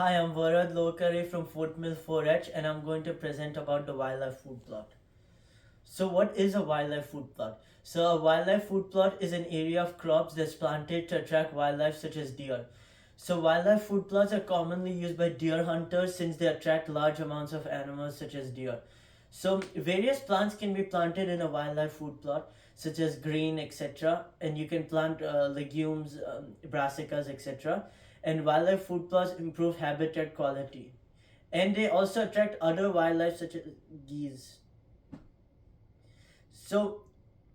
Hi, I'm Varad Lohokare from Fort Mill 4H and I'm going to present about the wildlife food plot. So what is a wildlife food plot? So a wildlife food plot is an area of crops that's planted to attract wildlife such as deer. So wildlife food plots are commonly used by deer hunters since they attract large amounts of animals such as deer. So various plants can be planted in a wildlife food plot such as grain, etc. And you can plant legumes, brassicas, etc. And wildlife food plots improve habitat quality. And they also attract other wildlife such as geese. So,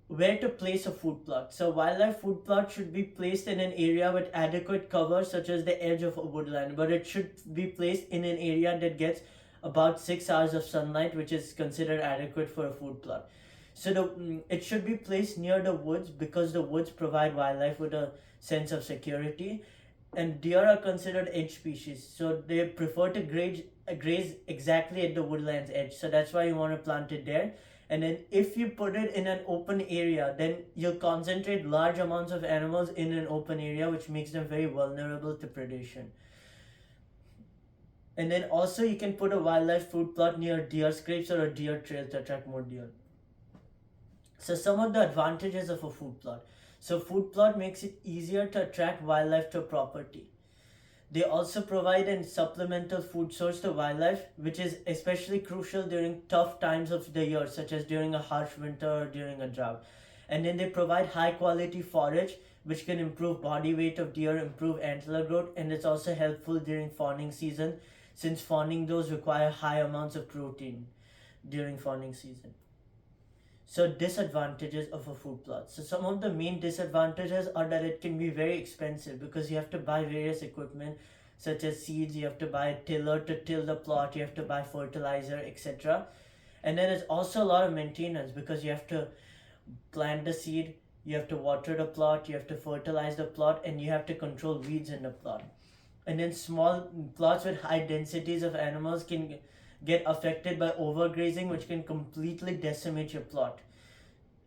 where to place a food plot? So, wildlife food plot should be placed in an area with adequate cover, such as the edge of a woodland, but it should be placed in an area that gets about 6 hours of sunlight, which is considered adequate for a food plot. So, it should be placed near the woods because the woods provide wildlife with a sense of security, and deer are considered edge species, so they prefer to graze exactly at the woodland's edge. So that's why you want to plant it there. And then if you put it in an open area, then you'll concentrate large amounts of animals in an open area, which makes them very vulnerable to predation. And then also you can put a wildlife food plot near deer scrapes or a deer trail to attract more deer. So some of the advantages of a food plot. So food plot makes it easier to attract wildlife to a property. They also provide a supplemental food source to wildlife, which is especially crucial during tough times of the year, such as during a harsh winter or during a drought. And then they provide high quality forage, which can improve body weight of deer, improve antler growth, and it's also helpful during fawning season, since fawning those require high amounts of protein during fawning season. So disadvantages of a food plot. So some of the main disadvantages are that it can be very expensive because you have to buy various equipment such as seeds, you have to buy a tiller to till the plot, you have to buy fertilizer, etc. And then it's also a lot of maintenance because you have to plant the seed, you have to water the plot, you have to fertilize the plot, and you have to control weeds in the plot. And then small plots with high densities of animals can get affected by overgrazing, which can completely decimate your plot.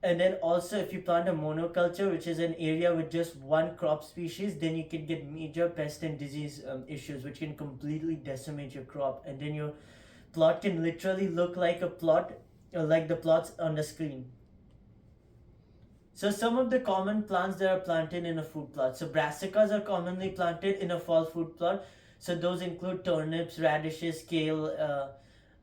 And then also, if you plant a monoculture, which is an area with just one crop species, then you can get major pest and disease issues, which can completely decimate your crop. And then your plot can literally look like a plot, like the plots on the screen. So some of the common plants that are planted in a food plot. So brassicas are commonly planted in a fall food plot. So those include turnips, radishes, kale,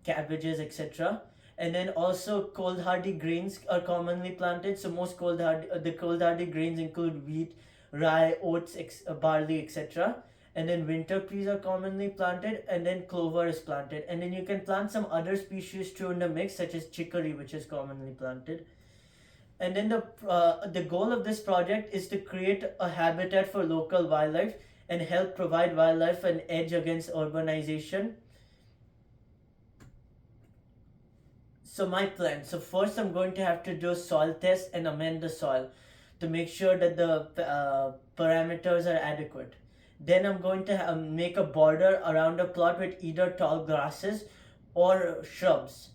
cabbages, etc. And then also cold hardy grains are commonly planted. So most the cold hardy grains include wheat, rye, oats, barley, etc. And then winter peas are commonly planted, and then clover is planted. And then you can plant some other species too in the mix, such as chicory, which is commonly planted. And then the goal of this project is to create a habitat for local wildlife and help provide wildlife an edge against urbanization. So my plan. So first, I'm going to have to do a soil test and amend the soil to make sure that the parameters are adequate. Then I'm going to make a border around the plot with either tall grasses or shrubs.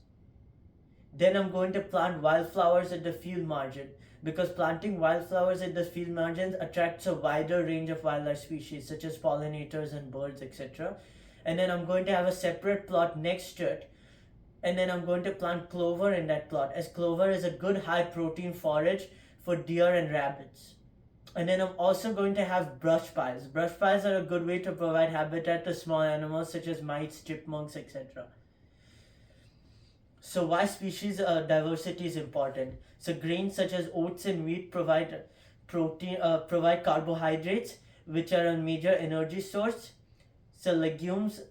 Then I'm going to plant wildflowers at the field margin because planting wildflowers at the field margins attracts a wider range of wildlife species such as pollinators and birds, etc. And then I'm going to have a separate plot next to it, and then I'm going to plant clover in that plot, as clover is a good high protein forage for deer and rabbits. And then I'm also going to have brush piles. Brush piles are a good way to provide habitat to small animals such as mites, chipmunks, etc. So why species diversity is important? So grains such as oats and wheat provide carbohydrates, which are a major energy source. So legumes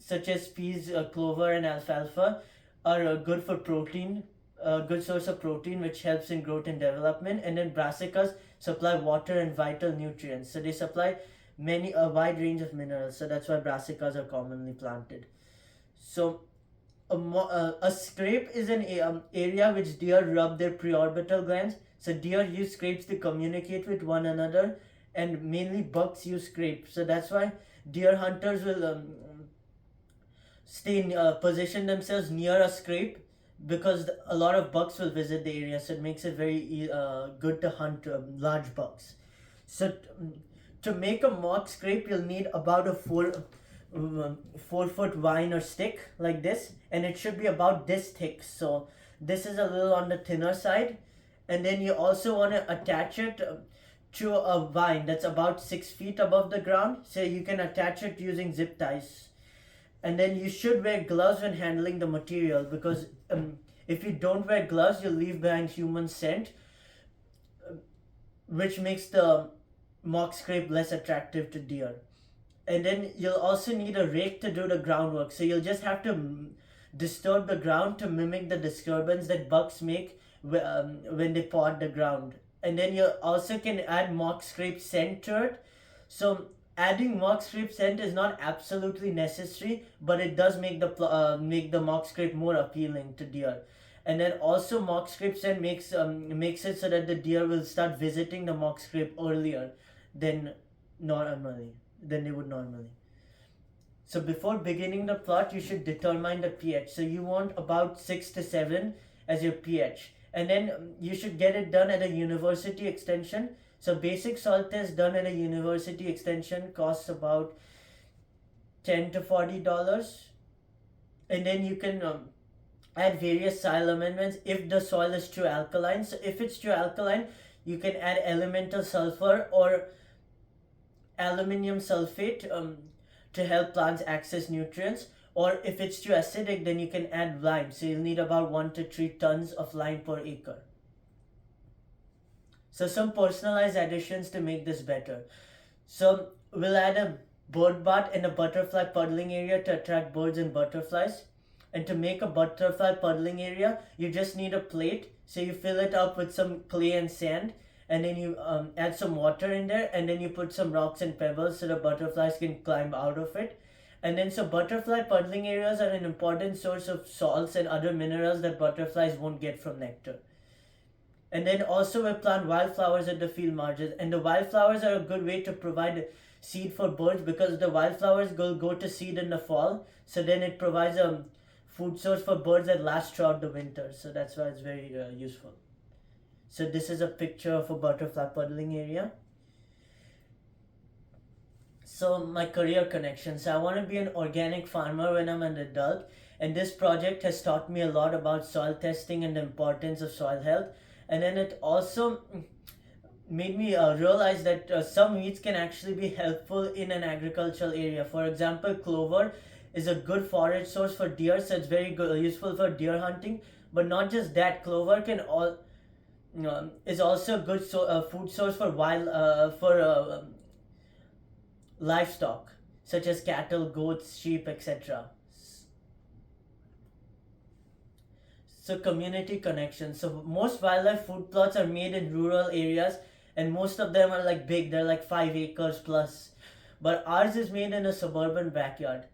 such as peas, clover, and alfalfa are good for protein, a good source of protein, which helps in growth and development. And then brassicas supply water and vital nutrients. So they supply a wide range of minerals. So that's why brassicas are commonly planted. So a scrape is an area which deer rub their preorbital glands. So deer use scrapes to communicate with one another, and mainly bucks use scrapes. So that's why deer hunters will position themselves near a scrape because a lot of bucks will visit the area. So it makes it very good to hunt large bucks. So to make a mock scrape, you'll need about a 4 foot vine or stick like this, and it should be about this thick. So this is a little on the thinner side, and then you also want to attach it to a vine that's about 6 feet above the ground. So you can attach it using zip ties, and then you should wear gloves when handling the material, because if you don't wear gloves, you'll leave behind human scent, which makes the mock scrape less attractive to deer. And then you'll also need a rake to do the groundwork. So you'll just have to disturb the ground to mimic the disturbance that bucks make when they paw the ground. And then you also can add mock scrape scent to it. So adding mock scrape scent is not absolutely necessary, but it does make the mock scrape more appealing to deer. And then also mock scrape scent makes it so that the deer will start visiting the mock scrape earlier than normally than they would normally. So before beginning the plot, you should determine the pH. So you want about 6 to 7 as your pH. And then you should get it done at a university extension. So basic soil test done at a university extension costs about $10 to $40. And then you can add various soil amendments if the soil is too alkaline. So if it's too alkaline, you can add elemental sulfur or aluminum sulfate to help plants access nutrients. Or if it's too acidic, then you can add lime. So you'll need about 1 to 3 tons of lime per acre. So some personalized additions to make this better. So we'll add a bird bath and a butterfly puddling area to attract birds and butterflies. And to make a butterfly puddling area, you just need a plate. So you fill it up with some clay and sand, and then you add some water in there, and then you put some rocks and pebbles so the butterflies can climb out of it. And then so butterfly puddling areas are an important source of salts and other minerals that butterflies won't get from nectar. And then also we plant wildflowers at the field margins, and the wildflowers are a good way to provide seed for birds, because the wildflowers go to seed in the fall. So then it provides a food source for birds that last throughout the winter. So that's why it's very useful. So this is a picture of a butterfly puddling area. So my career connection. So I want to be an organic farmer when I'm an adult, and this project has taught me a lot about soil testing and the importance of soil health. And then it also made me realize that some weeds can actually be helpful in an agricultural area. For example, clover is a good forage source for deer, so it's very good, useful for deer hunting. But not just that, clover is also a good food source for livestock, such as cattle, goats, sheep, etc. So community connections. So most wildlife food plots are made in rural areas, and most of them are like big. They're like 5 acres plus. But ours is made in a suburban backyard.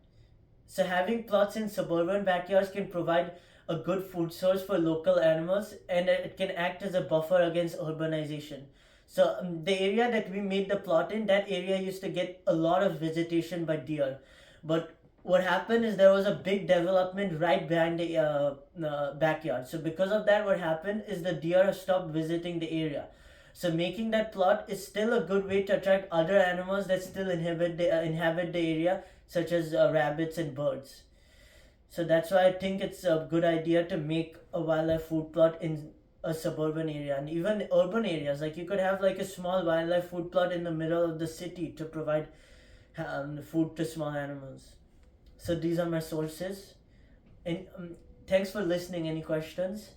So having plots in suburban backyards can provide a good food source for local animals, and it can act as a buffer against urbanization. So the area that we made the plot in, that area used to get a lot of visitation by deer. But what happened is there was a big development right behind the backyard. So because of that, what happened is the deer have stopped visiting the area. So making that plot is still a good way to attract other animals that still inhabit the area, such as rabbits and birds. So that's why I think it's a good idea to make a wildlife food plot in a suburban area, and even urban areas. Like you could have like a small wildlife food plot in the middle of the city to provide food to small animals. So these are my sources. And thanks for listening. Any questions?